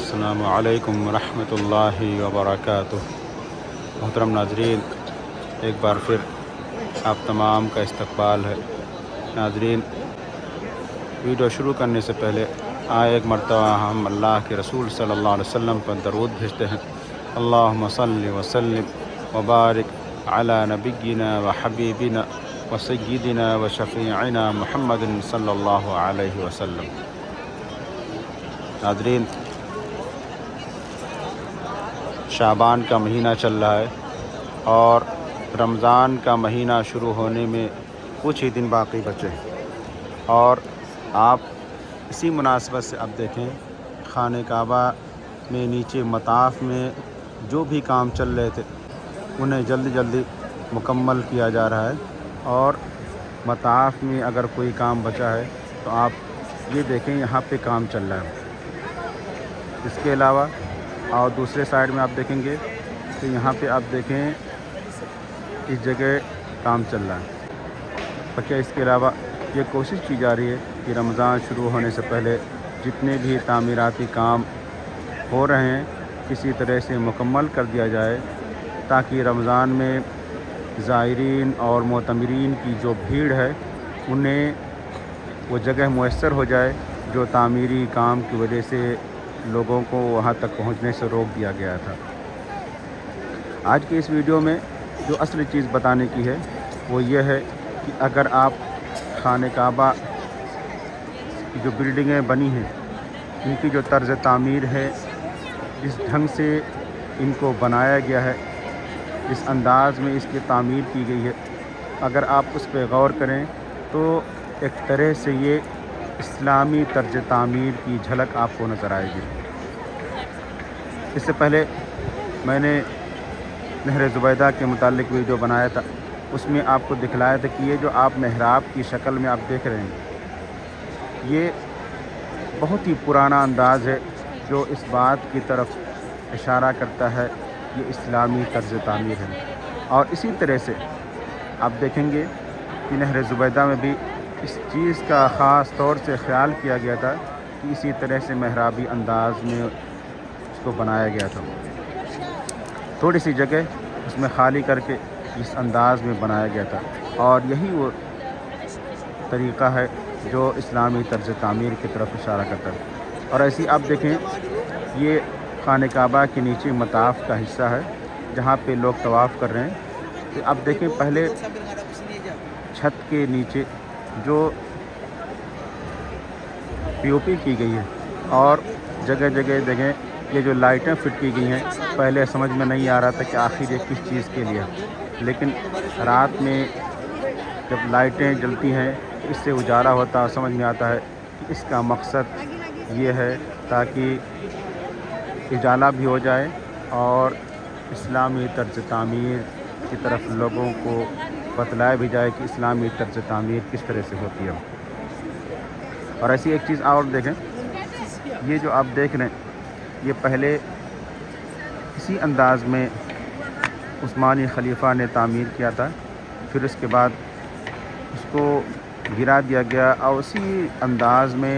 السلام علیکم ورحمۃ اللہ وبرکاتہ۔ محترم ناظرین، ایک بار پھر آپ تمام کا استقبال ہے۔ ناظرین، ویڈیو شروع کرنے سے پہلے ایک مرتبہ ہم اللہ کے رسول صلی اللہ علیہ وسلم پر درود بھیجتے ہیں۔ اللہم صلی وسلم وبارک علی نبینا و حبیبنا و سیدنا و شفیعنا محمد صلی اللہ علیہ وسلم۔ ناظرین، شعبان کا مہینہ چل رہا ہے اور رمضان کا مہینہ شروع ہونے میں کچھ ہی دن باقی بچے ہیں، اور آپ اسی مناسبت سے اب دیکھیں خانہ کعبہ میں نیچے مطاف میں جو بھی کام چل رہے تھے انہیں جلدی جلدی مکمل کیا جا رہا ہے، اور مطاف میں اگر کوئی کام بچا ہے تو آپ یہ دیکھیں یہاں پہ کام چل رہا ہے۔ اس کے علاوہ اور دوسرے سائڈ میں آپ دیکھیں گے کہ یہاں پہ آپ دیکھیں اس جگہ کام چل رہا ہے۔ بلکہ اس کے علاوہ یہ کوشش کی جا رہی ہے کہ رمضان شروع ہونے سے پہلے جتنے بھی تعمیراتی کام ہو رہے ہیں کسی طرح سے مکمل کر دیا جائے، تاکہ رمضان میں زائرین اور معتمرین کی جو بھیڑ ہے انہیں وہ جگہ میسر ہو جائے جو تعمیری کام کی وجہ سے لوگوں کو وہاں تک پہنچنے سے روک دیا گیا تھا۔ آج کی اس ویڈیو میں جو اصل چیز بتانے کی ہے وہ یہ ہے کہ اگر آپ خانہ کعبہ کی جو بلڈنگیں بنی ہیں ان کی جو طرز تعمیر ہے، جس ڈھنگ سے ان کو بنایا گیا ہے، جس انداز میں اس کی تعمیر کی گئی ہے، اگر آپ اس پہ غور کریں تو ایک طرح سے یہ اسلامی طرز تعمیر کی جھلک آپ کو نظر آئے گی۔ اس سے پہلے میں نے نہر زبیدہ کے متعلق ویڈیو بنایا تھا، اس میں آپ کو دکھلایا تھا کہ یہ جو آپ محراب کی شکل میں آپ دیکھ رہے ہیں یہ بہت ہی پرانا انداز ہے جو اس بات کی طرف اشارہ کرتا ہے یہ اسلامی طرز تعمیر ہے۔ اور اسی طرح سے آپ دیکھیں گے کہ نہر زبیدہ میں بھی اس چیز کا خاص طور سے خیال کیا گیا تھا کہ اسی طرح سے محرابی انداز میں اس کو بنایا گیا تھا، تھوڑی سی جگہ اس میں خالی کر کے اس انداز میں بنایا گیا تھا، اور یہی وہ طریقہ ہے جو اسلامی طرز تعمیر کی طرف اشارہ کرتا ہے۔ اور ایسی آپ دیکھیں یہ خانہ کعبہ کے نیچے مطاف کا حصہ ہے جہاں پہ لوگ طواف کر رہے ہیں۔ تو آپ دیکھیں پہلے چھت کے نیچے جو پی او پی کی گئی ہے اور جگہ جگہ یہ جو لائٹیں فٹ کی گئی ہیں، پہلے سمجھ میں نہیں آ رہا تھا کہ آخر یہ کس چیز کے لیے، لیکن رات میں جب لائٹیں جلتی ہیں تو اس سے اجالا ہوتا ہے، سمجھ میں آتا ہے کہ اس کا مقصد یہ ہے تاکہ اجالا بھی ہو جائے اور اسلامی طرز تعمیر کی طرف لوگوں کو بتلایا بھی جائے کہ اسلامی طرز تعمیر کس طرح سے ہوتی ہے۔ اور ایسی ایک چیز اور دیکھیں، یہ جو آپ دیکھ رہے ہیں یہ پہلے اسی انداز میں عثمانی خلیفہ نے تعمیر کیا تھا، پھر اس کے بعد اس کو گرا دیا گیا اور اسی انداز میں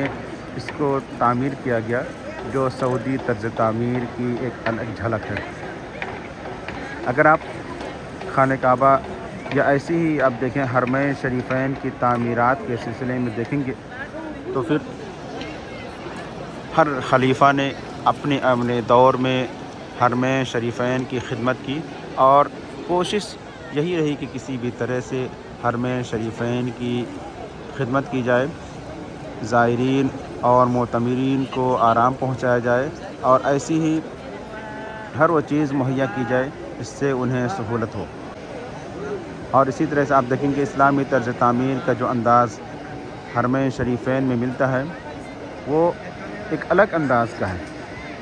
اس کو تعمیر کیا گیا جو سعودی طرز تعمیر کی ایک الگ جھلک ہے۔ اگر آپ خانہ کعبہ یا ایسی ہی آپ دیکھیں حرمین شریفین کی تعمیرات کے سلسلے میں دیکھیں گے تو پھر ہر خلیفہ نے اپنے دور میں حرمین شریفین کی خدمت کی، اور کوشش یہی رہی کہ کسی بھی طرح سے حرمین شریفین کی خدمت کی جائے، زائرین اور معتمرین کو آرام پہنچایا جائے، اور ایسی ہی ہر وہ چیز مہیا کی جائے اس سے انہیں سہولت ہو۔ اور اسی طرح سے آپ دیکھیں گے اسلامی طرز تعمیر کا جو انداز حرمین شریفین میں ملتا ہے وہ ایک الگ انداز کا ہے،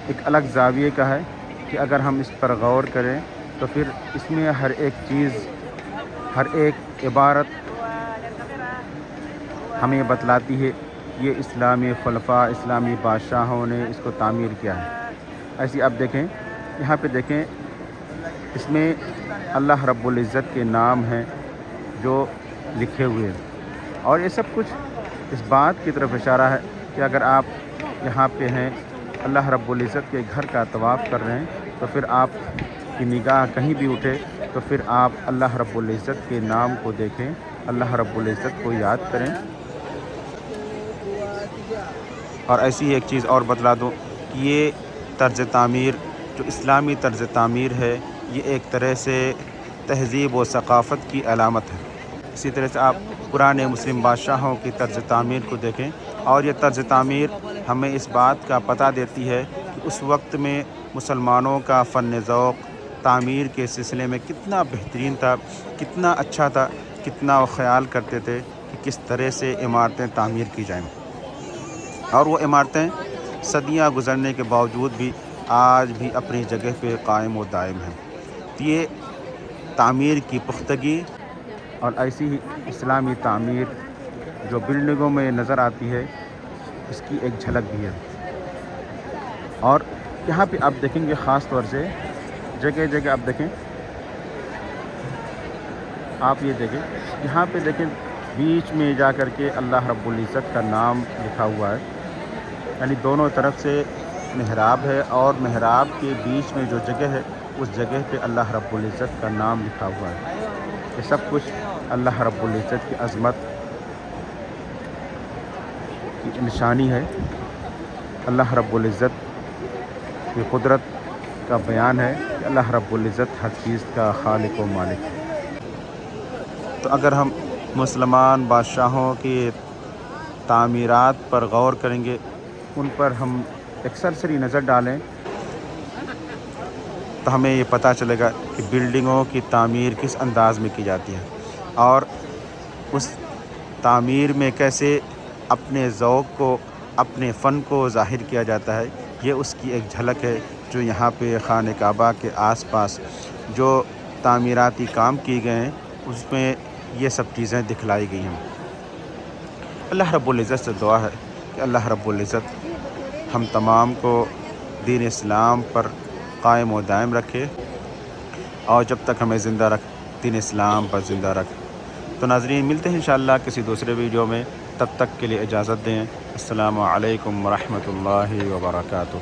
ایک الگ زاویے کا ہے کہ اگر ہم اس پر غور کریں تو پھر اس میں ہر ایک چیز، ہر ایک عبارت ہمیں بتلاتی ہے یہ اسلامی خلفاء، اسلامی بادشاہوں نے اس کو تعمیر کیا ہے۔ ایسی آپ دیکھیں یہاں پہ دیکھیں اس میں اللہ رب العزت کے نام ہیں جو لکھے ہوئے ہیں، اور یہ سب کچھ اس بات کی طرف اشارہ ہے کہ اگر آپ یہاں پہ ہیں اللہ رب العزت کے گھر کا طواف کر رہے ہیں تو پھر آپ کی نگاہ کہیں بھی اٹھے تو پھر آپ اللہ رب العزت کے نام کو دیکھیں، اللہ رب العزت کو یاد کریں۔ اور ایسی ایک چیز اور بتلا دوں کہ یہ طرز تعمیر جو اسلامی طرز تعمیر ہے، یہ ایک طرح سے تہذیب و ثقافت کی علامت ہے۔ اسی طرح سے آپ پرانے مسلم بادشاہوں کی طرز تعمیر کو دیکھیں، اور یہ طرز تعمیر ہمیں اس بات کا پتہ دیتی ہے کہ اس وقت میں مسلمانوں کا فن ذوق تعمیر کے سلسلے میں کتنا بہترین تھا، کتنا اچھا تھا، کتنا وہ خیال کرتے تھے کہ کس طرح سے عمارتیں تعمیر کی جائیں، اور وہ عمارتیں صدیاں گزرنے کے باوجود بھی آج بھی اپنی جگہ پہ قائم و دائم ہیں۔ یہ تعمیر کی پختگی اور ایسی ہی اسلامی تعمیر جو بلڈنگوں میں نظر آتی ہے، اس کی ایک جھلک بھی ہے۔ اور یہاں پہ آپ دیکھیں گے خاص طور سے جگہ جگہ آپ دیکھیں، آپ یہ دیکھیں یہاں پہ دیکھیں بیچ میں جا کر کے اللہ رب العزت کا نام لکھا ہوا ہے، یعنی دونوں طرف سے محراب ہے اور محراب کے بیچ میں جو جگہ ہے اس جگہ پہ اللہ رب العزت کا نام لکھا ہوا ہے۔ یہ سب کچھ اللہ رب العزت کی عظمت کی نشانی ہے، اللہ رب العزت کی قدرت کا بیان ہے کہ اللہ رب العزت ہر چیز کا خالق و مالک ہے۔ تو اگر ہم مسلمان بادشاہوں کی تعمیرات پر غور کریں گے، ان پر ہم ایک سرسری نظر ڈالیں تو ہمیں یہ پتہ چلے گا کہ بلڈنگوں کی تعمیر کس انداز میں کی جاتی ہے، اور اس تعمیر میں کیسے اپنے ذوق کو، اپنے فن کو ظاہر کیا جاتا ہے۔ یہ اس کی ایک جھلک ہے جو یہاں پہ خانہ کعبہ کے آس پاس جو تعمیراتی کام کیے گئے ہیں اس میں یہ سب چیزیں دکھلائی گئی ہیں۔ اللہ رب العزت سے دعا ہے کہ اللہ رب العزت ہم تمام کو دین اسلام پر قائم و دائم رکھے، اور جب تک ہمیں زندہ رکھ دین اسلام پر زندہ رکھ۔ تو ناظرین، ملتے ہیں انشاءاللہ کسی دوسرے ویڈیو میں، تب تک کے لیے اجازت دیں۔ السلام علیکم ورحمۃ اللہ وبرکاتہ۔